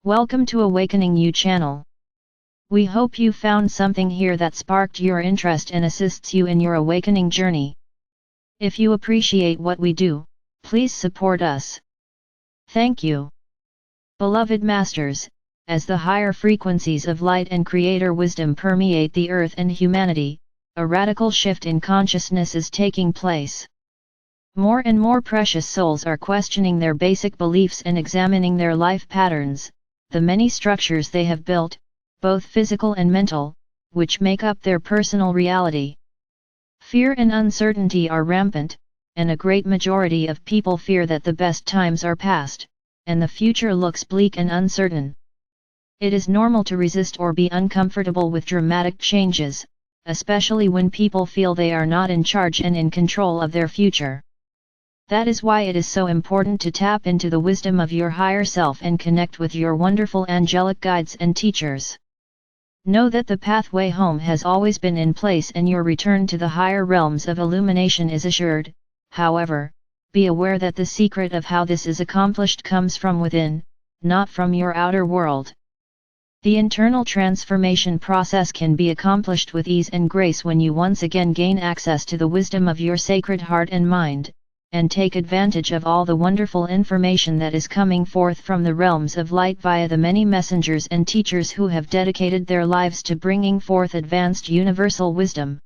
Welcome to Awakening You channel. We hope you found something here that sparked your interest and assists you in your awakening journey. If you appreciate what we do, please support us. Thank you. Beloved Masters, as the higher frequencies of light and creator wisdom permeate the earth and humanity, a radical shift in consciousness is taking place. More and more precious souls are questioning their basic beliefs and examining their life patterns, the many structures they have built, both physical and mental, which make up their personal reality. Fear and uncertainty are rampant, and a great majority of people fear that the best times are past, and the future looks bleak and uncertain. It is normal to resist or be uncomfortable with dramatic changes, especially when people feel they are not in charge and in control of their future. That is why it is so important to tap into the wisdom of your higher self and connect with your wonderful angelic guides and teachers. Know that the pathway home has always been in place and your return to the higher realms of illumination is assured. However, be aware that the secret of how this is accomplished comes from within, not from your outer world. The internal transformation process can be accomplished with ease and grace when you once again gain access to the wisdom of your sacred heart and mind, and take advantage of all the wonderful information that is coming forth from the realms of light via the many messengers and teachers who have dedicated their lives to bringing forth advanced universal wisdom.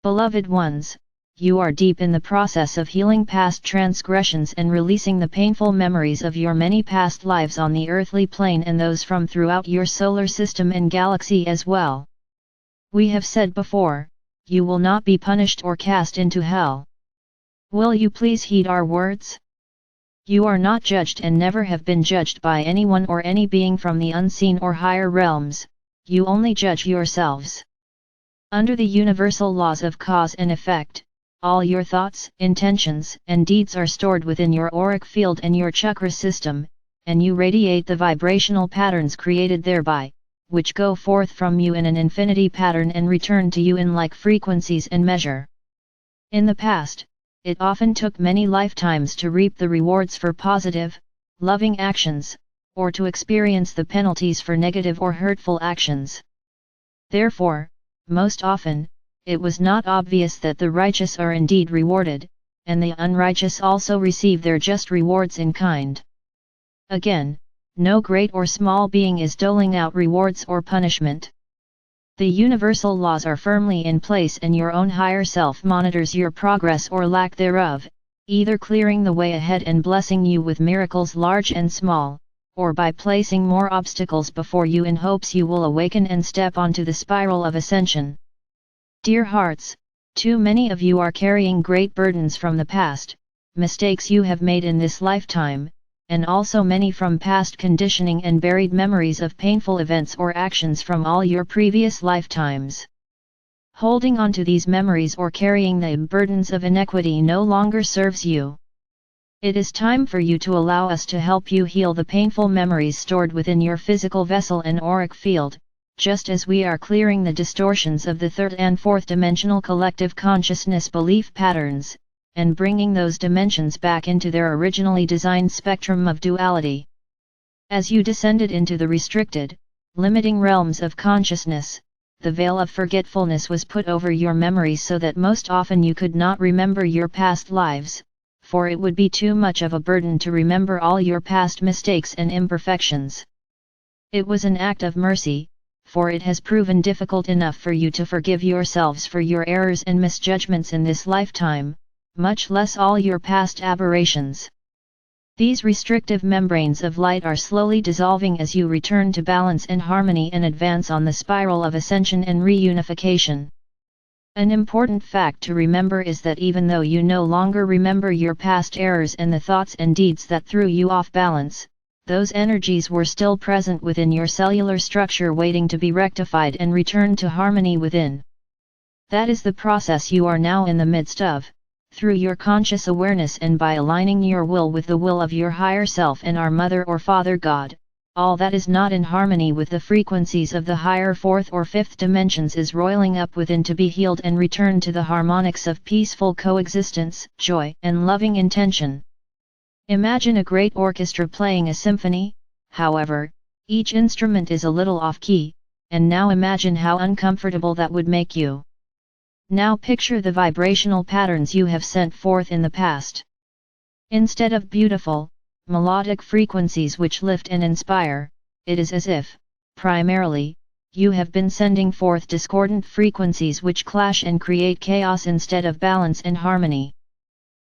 Beloved ones, you are deep in the process of healing past transgressions and releasing the painful memories of your many past lives on the earthly plane and those from throughout your solar system and galaxy as well. We have said before, you will not be punished or cast into hell. Will you please heed our words? You are not judged and never have been judged by anyone or any being from the unseen or higher realms, you only judge yourselves. Under the universal laws of cause and effect, all your thoughts, intentions, and deeds are stored within your auric field and your chakra system, and you radiate the vibrational patterns created thereby, which go forth from you in an infinity pattern and return to you in like frequencies and measure. In the past, it often took many lifetimes to reap the rewards for positive, loving actions, or to experience the penalties for negative or hurtful actions. Therefore, most often, it was not obvious that the righteous are indeed rewarded, and the unrighteous also receive their just rewards in kind. Again, no great or small being is doling out rewards or punishment. The universal laws are firmly in place and your own higher self monitors your progress or lack thereof, either clearing the way ahead and blessing you with miracles large and small, or by placing more obstacles before you in hopes you will awaken and step onto the spiral of ascension. Dear hearts, too many of you are carrying great burdens from the past, mistakes you have made in this lifetime, and also many from past conditioning and buried memories of painful events or actions from all your previous lifetimes. Holding on to these memories or carrying the burdens of inequity no longer serves you. It is time for you to allow us to help you heal the painful memories stored within your physical vessel and auric field, just as we are clearing the distortions of the third and fourth dimensional collective consciousness belief patterns, and bringing those dimensions back into their originally designed spectrum of duality. As you descended into the restricted, limiting realms of consciousness, the veil of forgetfulness was put over your memories so that most often you could not remember your past lives, for it would be too much of a burden to remember all your past mistakes and imperfections. It was an act of mercy, for it has proven difficult enough for you to forgive yourselves for your errors and misjudgments in this lifetime, much less all your past aberrations. These restrictive membranes of light are slowly dissolving as you return to balance and harmony and advance on the spiral of ascension and reunification. An important fact to remember is that even though you no longer remember your past errors and the thoughts and deeds that threw you off balance, those energies were still present within your cellular structure waiting to be rectified and returned to harmony within. That is the process you are now in the midst of, through your conscious awareness and by aligning your will with the will of your higher self and our Mother or Father God. All that is not in harmony with the frequencies of the higher fourth or fifth dimensions is roiling up within to be healed and returned to the harmonics of peaceful coexistence, joy and loving intention. Imagine a great orchestra playing a symphony. However, Each instrument is a little off-key, and now imagine how uncomfortable that would make you. Now picture the vibrational patterns you have sent forth in the past. Instead of beautiful, melodic frequencies which lift and inspire, it is as if, primarily, you have been sending forth discordant frequencies which clash and create chaos instead of balance and harmony.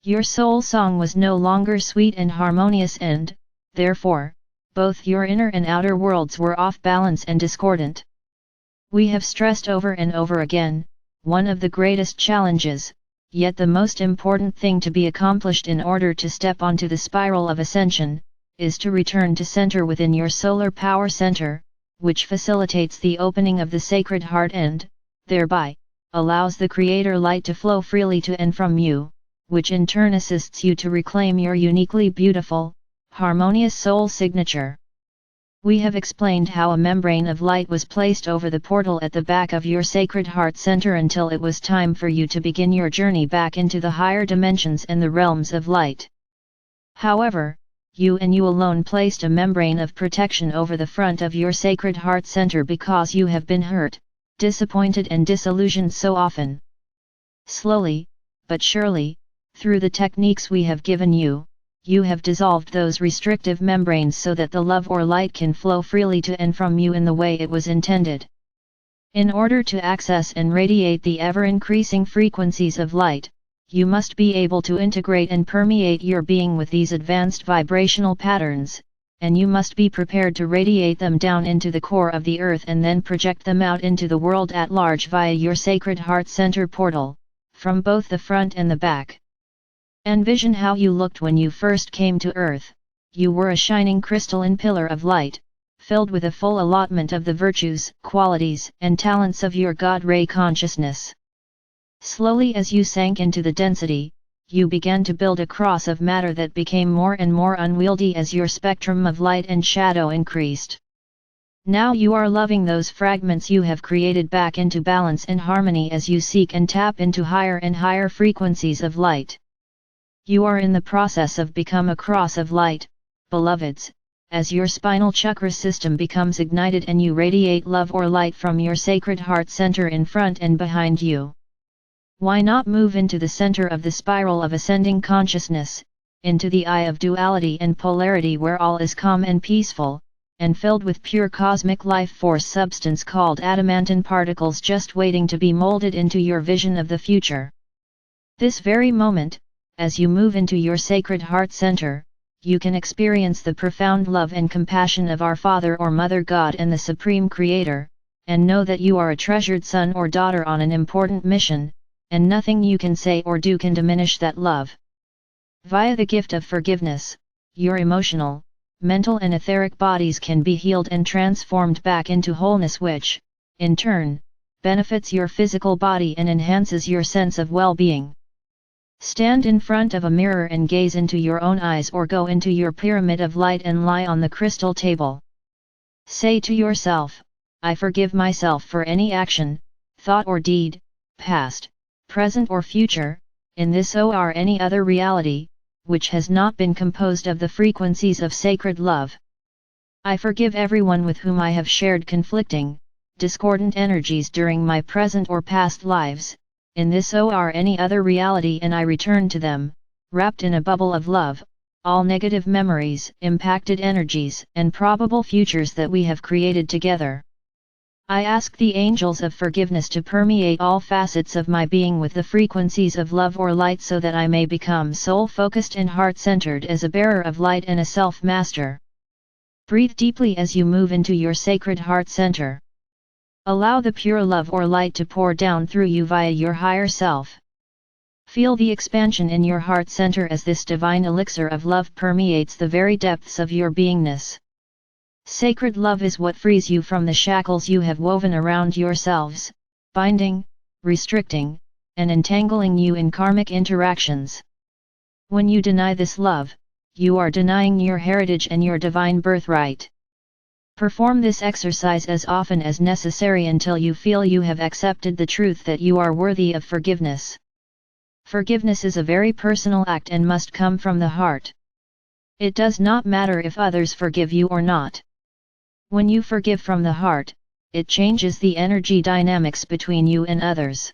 Your soul song was no longer sweet and harmonious and, therefore, both your inner and outer worlds were off balance and discordant. We have stressed over and over again, one of the greatest challenges, yet the most important thing to be accomplished in order to step onto the spiral of ascension, is to return to center within your solar power center, which facilitates the opening of the sacred heart and, thereby, allows the creator light to flow freely to and from you, which in turn assists you to reclaim your uniquely beautiful, harmonious soul signature. We have explained how a membrane of light was placed over the portal at the back of your sacred heart center until it was time for you to begin your journey back into the higher dimensions and the realms of light. However, you and you alone placed a membrane of protection over the front of your sacred heart center because you have been hurt, disappointed and disillusioned so often. Slowly, but surely, through the techniques we have given you, you have dissolved those restrictive membranes so that the love or light can flow freely to and from you in the way it was intended. In order to access and radiate the ever-increasing frequencies of light, you must be able to integrate and permeate your being with these advanced vibrational patterns, and you must be prepared to radiate them down into the core of the earth and then project them out into the world at large via your sacred heart center portal, from both the front and the back. Envision how you looked when you first came to Earth. You were a shining crystalline pillar of light, filled with a full allotment of the virtues, qualities, and talents of your God Ray consciousness. Slowly as you sank into the density, you began to build a cross of matter that became more and more unwieldy as your spectrum of light and shadow increased. Now you are loving those fragments you have created back into balance and harmony as you seek and tap into higher and higher frequencies of light. You are in the process of become a cross of light, beloveds, as your spinal chakra system becomes ignited and you radiate love or light from your sacred heart center in front and behind you. Why not move into the center of the spiral of ascending consciousness, into the eye of duality and polarity where all is calm and peaceful, and filled with pure cosmic life force substance called adamantine particles just waiting to be molded into your vision of the future. This very moment, as you move into your sacred heart center, you can experience the profound love and compassion of our Father or Mother God and the Supreme Creator, and know that you are a treasured son or daughter on an important mission, and nothing you can say or do can diminish that love. Via the gift of forgiveness, your emotional, mental and etheric bodies can be healed and transformed back into wholeness which, in turn, benefits your physical body and enhances your sense of well-being. Stand in front of a mirror and gaze into your own eyes or go into your pyramid of light and lie on the crystal table. Say to yourself, I forgive myself for any action, thought or deed, past, present or future, in this or any other reality, which has not been composed of the frequencies of sacred love. I forgive everyone with whom I have shared conflicting, discordant energies during my present or past lives, in this or any other reality, and I return to them, wrapped in a bubble of love, all negative memories, impacted energies, and probable futures that we have created together. I ask the angels of forgiveness to permeate all facets of my being with the frequencies of love or light so that I may become soul-focused and heart-centered as a bearer of light and a self-master. Breathe deeply as you move into your sacred heart center. Allow the pure love or light to pour down through you via your higher self. Feel the expansion in your heart center as this divine elixir of love permeates the very depths of your beingness. Sacred love is what frees you from the shackles you have woven around yourselves, binding, restricting, and entangling you in karmic interactions. When you deny this love, you are denying your heritage and your divine birthright. Perform this exercise as often as necessary until you feel you have accepted the truth that you are worthy of forgiveness. Forgiveness is a very personal act and must come from the heart. It does not matter if others forgive you or not. When you forgive from the heart, it changes the energy dynamics between you and others.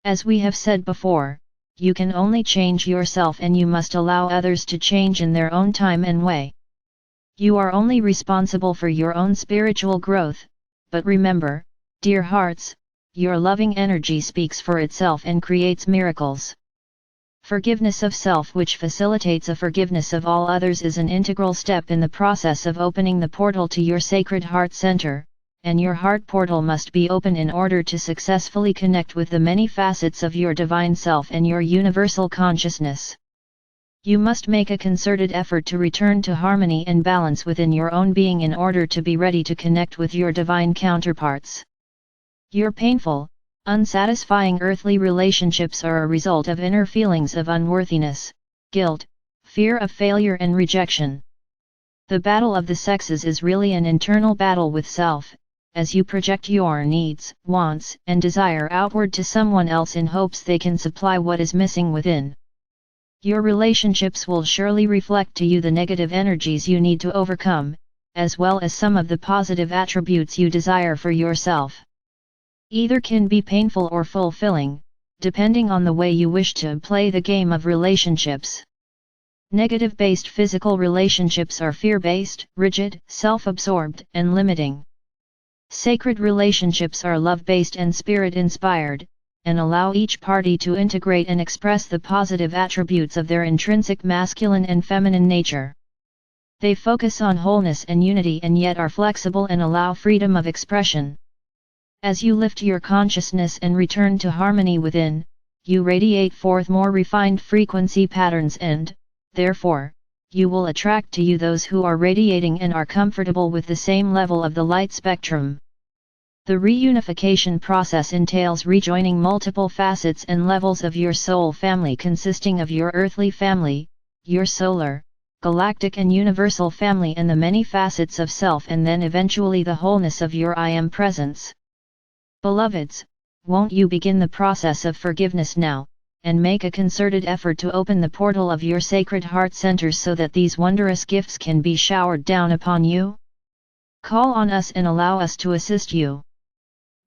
As we have said before, you can only change yourself and you must allow others to change in their own time and way. You are only responsible for your own spiritual growth, but remember, dear hearts, your loving energy speaks for itself and creates miracles. Forgiveness of self, which facilitates a forgiveness of all others, is an integral step in the process of opening the portal to your sacred heart center, and your heart portal must be open in order to successfully connect with the many facets of your divine self and your universal consciousness. You must make a concerted effort to return to harmony and balance within your own being in order to be ready to connect with your divine counterparts. Your painful, unsatisfying earthly relationships are a result of inner feelings of unworthiness, guilt, fear of failure and rejection. The battle of the sexes is really an internal battle with self, as you project your needs, wants, and desire outward to someone else in hopes they can supply what is missing within. Your relationships will surely reflect to you the negative energies you need to overcome, as well as some of the positive attributes you desire for yourself. Either can be painful or fulfilling, depending on the way you wish to play the game of relationships. Negative-based physical relationships are fear-based, rigid, self-absorbed, and limiting. Sacred relationships are love-based and spirit-inspired, and allow each party to integrate and express the positive attributes of their intrinsic masculine and feminine nature. They focus on wholeness and unity and yet are flexible and allow freedom of expression. As you lift your consciousness and return to harmony within, you radiate forth more refined frequency patterns and, therefore, you will attract to you those who are radiating and are comfortable with the same level of the light spectrum. The reunification process entails rejoining multiple facets and levels of your soul family, consisting of your earthly family, your solar, galactic and universal family, and the many facets of self, and then eventually the wholeness of your I Am presence. Beloveds, won't you begin the process of forgiveness now, and make a concerted effort to open the portal of your sacred heart centers so that these wondrous gifts can be showered down upon you? Call on us and allow us to assist you.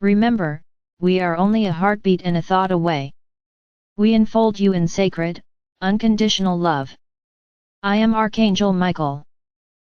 Remember, we are only a heartbeat and a thought away. We enfold you in sacred, unconditional love. I am Archangel Michael.